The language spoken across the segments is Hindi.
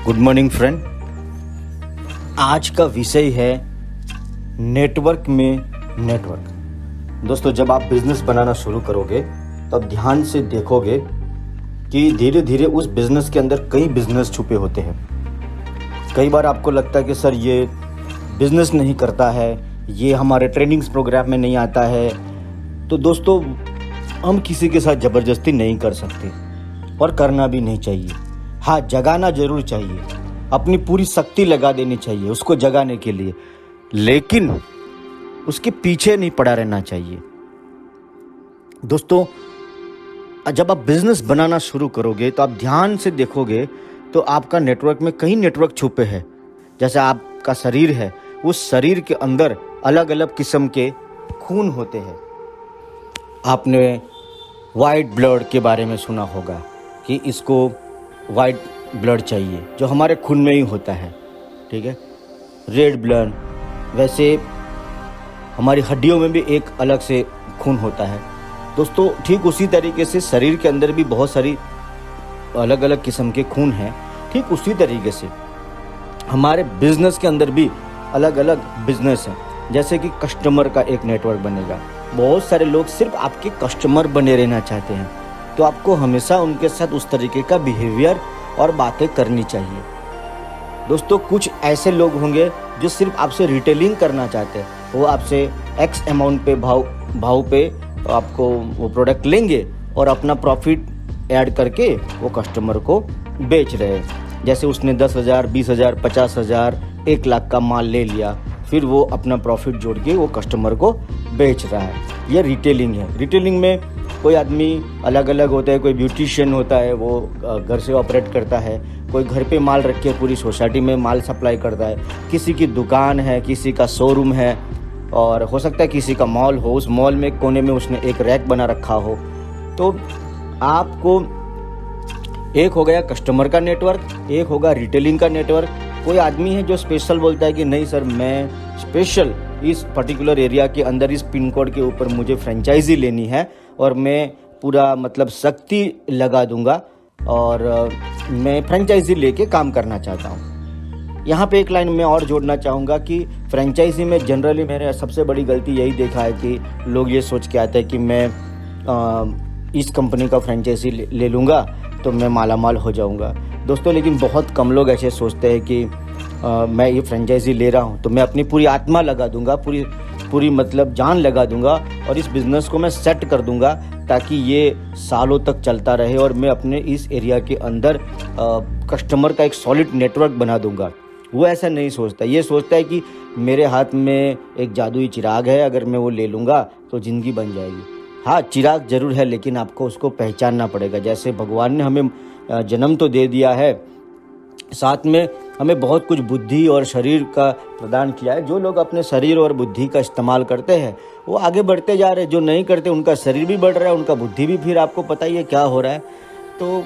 Good morning friend. आज का विषय है नेटवर्क में नेटवर्क। दोस्तों, जब आप बिजनेस बनाना शुरू करोगे तब ध्यान से देखोगे कि धीरे धीरे उस बिजनेस के अंदर कई बिजनेस छुपे होते हैं। कई बार आपको लगता है कि सर ये बिजनेस नहीं करता है, ये हमारे ट्रेनिंग्स प्रोग्राम में नहीं आता है। तो दोस्तों, हम किसी के साथ ज़बरदस्ती नहीं कर सकते और करना भी नहीं चाहिए। हाँ, जगाना ज़रूर चाहिए, अपनी पूरी शक्ति लगा देनी चाहिए उसको जगाने के लिए, लेकिन उसके पीछे नहीं पड़ा रहना चाहिए। दोस्तों, जब आप बिजनेस बनाना शुरू करोगे तो आप ध्यान से देखोगे तो आपका नेटवर्क में कई नेटवर्क छुपे हैं। जैसे आपका शरीर है, उस शरीर के अंदर अलग अलग किस्म के खून होते हैं। आपने वाइट ब्लड के बारे में सुना होगा कि इसको वाइट ब्लड चाहिए, जो हमारे खून में ही होता है, ठीक है। रेड ब्लड, वैसे हमारी हड्डियों में भी एक अलग से खून होता है। दोस्तों, ठीक उसी तरीके से शरीर के अंदर भी बहुत सारी अलग अलग किस्म के खून हैं। ठीक उसी तरीके से हमारे बिजनेस के अंदर भी अलग अलग बिजनेस हैं। जैसे कि कस्टमर का एक नेटवर्क बनेगा। बहुत सारे लोग सिर्फ आपके कस्टमर बने रहना चाहते हैं, तो आपको हमेशा उनके साथ उस तरीके का बिहेवियर और बातें करनी चाहिए। दोस्तों, कुछ ऐसे लोग होंगे जो सिर्फ आपसे रिटेलिंग करना चाहते हैं। वो आपसे एक्स अमाउंट पे भाव पे तो आपको वो प्रोडक्ट लेंगे और अपना प्रॉफिट ऐड करके वो कस्टमर को बेच रहे हैं। जैसे उसने 10,000, 20,000, 50,000, 1 लाख का माल ले लिया, फिर वो अपना प्रॉफिट जोड़ के वो कस्टमर को बेच रहा है। ये रिटेलिंग है। रिटेलिंग में कोई आदमी अलग अलग होता है। कोई ब्यूटिशियन होता है, वो घर से ऑपरेट करता है। कोई घर पे माल रख के पूरी सोसाइटी में माल सप्लाई करता है। किसी की दुकान है, किसी का शोरूम है, और हो सकता है किसी का मॉल हो। उस मॉल में कोने में उसने एक रैक बना रखा हो। तो आपको एक हो गया कस्टमर का नेटवर्क, एक होगा रिटेलिंग का नेटवर्क। कोई आदमी है जो स्पेशल बोलता है कि नहीं सर, मैं स्पेशल इस पर्टिकुलर एरिया के अंदर इस पिन कोड के ऊपर मुझे फ्रेंचाइजी लेनी है और मैं पूरा शक्ति लगा दूंगा और मैं फ्रेंचाइजी लेके काम करना चाहता हूँ। यहाँ पे एक लाइन में और जोड़ना चाहूँगा कि फ्रेंचाइजी में जनरली मैंने सबसे बड़ी गलती यही देखा है कि लोग ये सोच के आते हैं कि मैं इस कंपनी का फ्रेंचाइजी ले लूँगा तो मैं मालामाल हो जाऊँगा। दोस्तों, लेकिन बहुत कम लोग ऐसे सोचते हैं कि मैं ये फ्रेंचाइजी ले रहा हूँ तो मैं अपनी पूरी आत्मा लगा दूँगा, पूरी जान लगा दूँगा और इस बिज़नेस को मैं सेट कर दूँगा ताकि ये सालों तक चलता रहे और मैं अपने इस एरिया के अंदर कस्टमर का एक सॉलिड नेटवर्क बना दूँगा। वो ऐसा नहीं सोचता। ये सोचता है कि मेरे हाथ में एक जादुई चिराग है, अगर मैं वो ले लूँगा तो ज़िंदगी बन जाएगी। हाँ, चिराग ज़रूर है, लेकिन आपको उसको पहचानना पड़ेगा। जैसे भगवान ने हमें जन्म तो दे दिया है, साथ में हमें बहुत कुछ बुद्धि और शरीर का प्रदान किया है। जो लोग अपने शरीर और बुद्धि का इस्तेमाल करते हैं वो आगे बढ़ते जा रहे हैं। जो नहीं करते उनका शरीर भी बढ़ रहा है, उनका बुद्धि भी, फिर आपको पता ही है क्या हो रहा है। तो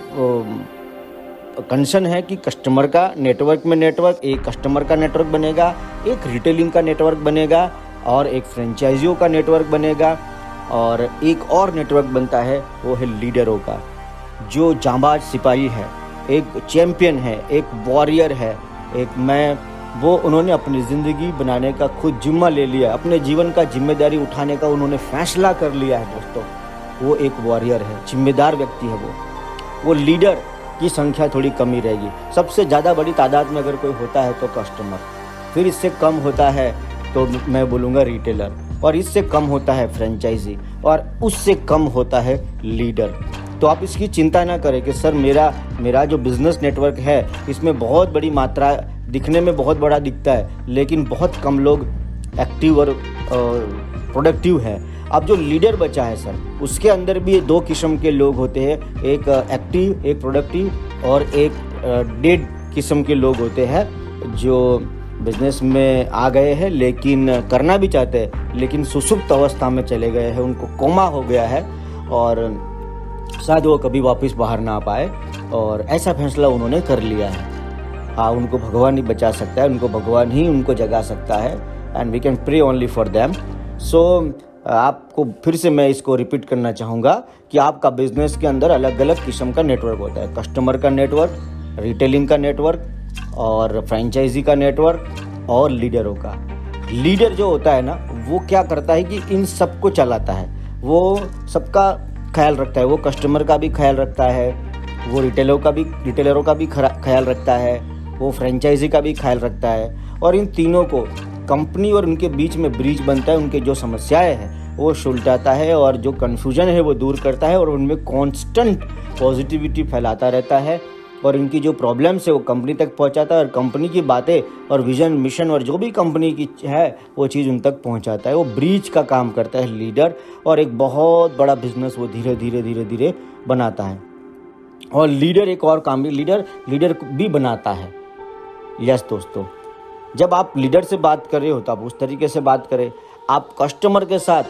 कंसर्न है कि कस्टमर का नेटवर्क में नेटवर्क, एक कस्टमर का नेटवर्क बनेगा, एक रिटेलिंग का नेटवर्क बनेगा और एक फ्रेंचाइजियों का नेटवर्क बनेगा, और एक और नेटवर्क बनता है वो है लीडरों का। जो जांबाज सिपाही है, एक चैम्पियन है, एक वॉरियर है, वो उन्होंने अपनी ज़िंदगी बनाने का खुद जिम्मा ले लिया, अपने जीवन का जिम्मेदारी उठाने का उन्होंने फैसला कर लिया है। दोस्तों, वो एक वॉरियर है, जिम्मेदार व्यक्ति है वो लीडर की संख्या थोड़ी कम ही रहेगी। सबसे ज़्यादा बड़ी तादाद में अगर कोई होता है तो कस्टमर, फिर इससे कम होता है तो मैं बोलूँगा रिटेलर, और इससे कम होता है फ्रेंचाइजी, और उससे कम होता है लीडर। तो आप इसकी चिंता ना करें कि सर मेरा जो बिज़नेस नेटवर्क है इसमें बहुत बड़ी मात्रा, दिखने में बहुत बड़ा दिखता है लेकिन बहुत कम लोग एक्टिव और प्रोडक्टिव हैं। अब जो लीडर बचा है सर, उसके अंदर भी 2 किस्म के लोग होते हैं, एक एक्टिव, एक प्रोडक्टिव, और एक डेड किस्म के लोग होते हैं जो बिजनेस में आ गए हैं लेकिन करना भी चाहते हैं लेकिन सुसुप्त अवस्था में चले गए हैं, उनको कोमा हो गया है और शायद वो कभी वापस बाहर ना आ पाए, और ऐसा फैसला उन्होंने कर लिया है। हाँ, उनको भगवान ही बचा सकता है, उनको भगवान ही उनको जगा सकता है, and we can pray only for them. So आपको फिर से मैं इसको रिपीट करना चाहूँगा कि आपका बिजनेस के अंदर अलग अलग किस्म का नेटवर्क होता है। कस्टमर का नेटवर्क, रिटेलिंग का नेटवर्क, और फ्रेंचाइजी का नेटवर्क और लीडरों का। लीडर जो होता है ना, वो क्या करता है कि इन सबको चलाता है, वो सबका ख्याल रखता है, वो कस्टमर का भी ख्याल रखता है, वो रिटेलरों का भी ख्याल रखता है, वो फ्रेंचाइजी का भी ख्याल रखता है, और इन तीनों को कंपनी और उनके बीच में ब्रिज बनता है। उनके जो समस्याएं हैं वो सुलझाता है और जो कन्फ्यूजन है वो दूर करता है और उनमें कांस्टेंट पॉजिटिविटी फैलाता रहता है और इनकी जो प्रॉब्लम्स है वो कंपनी तक पहुंचाता है और कंपनी की बातें और विजन मिशन और जो भी कंपनी की है वो चीज़ उन तक पहुंचाता है। वो ब्रिज का काम करता है लीडर, और एक बहुत बड़ा बिजनेस वो धीरे धीरे बनाता है। और लीडर एक और काम भी लीडर भी बनाता है। यस दोस्तों, जब आप लीडर से बात कर रहे हो तो आप उस तरीके से बात करें। आप कस्टमर के साथ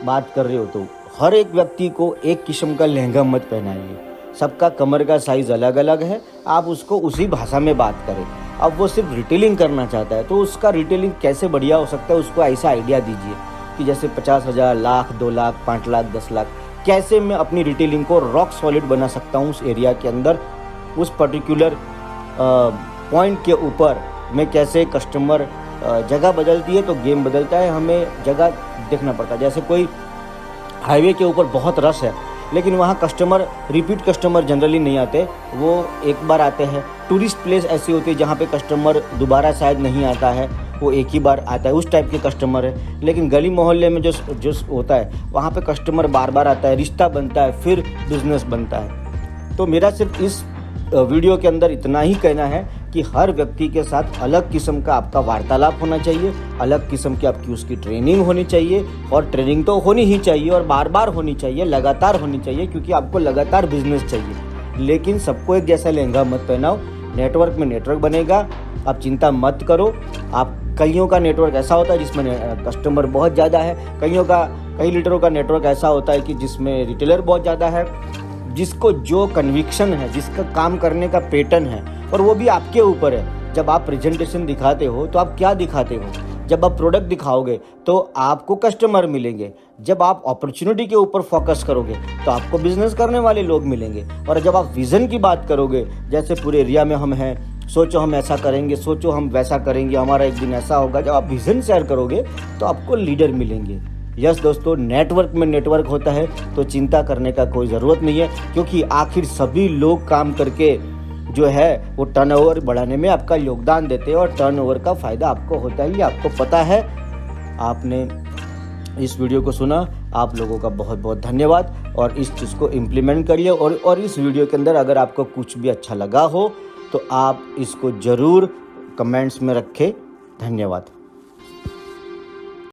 बात कर रहे हो तो हर एक व्यक्ति को एक किस्म का लहंगा मत पहनाइए। सबका कमर का साइज़ अलग अलग है, आप उसको उसी भाषा में बात करें। अब वो सिर्फ रिटेलिंग करना चाहता है तो उसका रिटेलिंग कैसे बढ़िया हो सकता है, उसको ऐसा आइडिया दीजिए कि जैसे 50,000, लाख, 2 लाख, 5 लाख, 10 लाख, कैसे मैं अपनी रिटेलिंग को रॉक सॉलिड बना सकता हूँ उस एरिया के अंदर, उस पर्टिकुलर पॉइंट के ऊपर मैं कैसे कस्टमर जगह बदलती है तो गेम बदलता है, हमें जगह देखना पड़ता है। जैसे कोई हाईवे के ऊपर बहुत रश है लेकिन वहाँ रिपीट कस्टमर जनरली नहीं आते, वो एक बार आते हैं। टूरिस्ट प्लेस ऐसी होती है जहाँ पे कस्टमर दोबारा शायद नहीं आता है, वो एक ही बार आता है, उस टाइप के कस्टमर है। लेकिन गली मोहल्ले में जो होता है वहाँ पे कस्टमर बार बार आता है, रिश्ता बनता है, फिर बिजनेस बनता है। तो मेरा सिर्फ इस वीडियो के अंदर इतना ही कहना है कि हर व्यक्ति के साथ अलग किस्म का आपका वार्तालाप होना चाहिए, अलग किस्म की आपकी उसकी ट्रेनिंग होनी चाहिए, और ट्रेनिंग तो होनी ही चाहिए और बार बार होनी चाहिए, लगातार होनी चाहिए, क्योंकि आपको लगातार बिजनेस चाहिए। लेकिन सबको एक जैसा लहंगा मत पहनाओ। नेटवर्क में नेटवर्क बनेगा, आप चिंता मत करो। आप कईयों का नेटवर्क ऐसा होता है जिसमें कस्टमर बहुत ज़्यादा है, कई लीडरों का नेटवर्क ऐसा होता है कि जिसमें रिटेलर बहुत ज़्यादा है, जिसको जो कन्विक्शन है, जिसका काम करने का पैटर्न है, और वो भी आपके ऊपर है। जब आप प्रेजेंटेशन दिखाते हो तो आप क्या दिखाते हो, जब आप प्रोडक्ट दिखाओगे तो आपको कस्टमर मिलेंगे, जब आप अपॉर्चुनिटी के ऊपर फोकस करोगे तो आपको बिजनेस करने वाले लोग मिलेंगे, और जब आप विज़न की बात करोगे, जैसे पूरे एरिया में हम हैं, सोचो हम ऐसा करेंगे, सोचो हम वैसा करेंगे, हमारा एक दिन ऐसा होगा, जब आप विज़न शेयर करोगे तो आपको लीडर मिलेंगे। यस दोस्तों, नेटवर्क में नेटवर्क होता है तो चिंता करने का कोई ज़रूरत नहीं है, क्योंकि आखिर सभी लोग काम करके जो है वो टर्नओवर बढ़ाने में आपका योगदान देते हैं, और टर्नओवर का फ़ायदा आपको होता है, ये आपको पता है। आपने इस वीडियो को सुना, आप लोगों का बहुत बहुत धन्यवाद, और इस चीज़ को इम्प्लीमेंट करिए। और इस वीडियो के अंदर अगर आपको कुछ भी अच्छा लगा हो तो आप इसको ज़रूर कमेंट्स में रखें। धन्यवाद।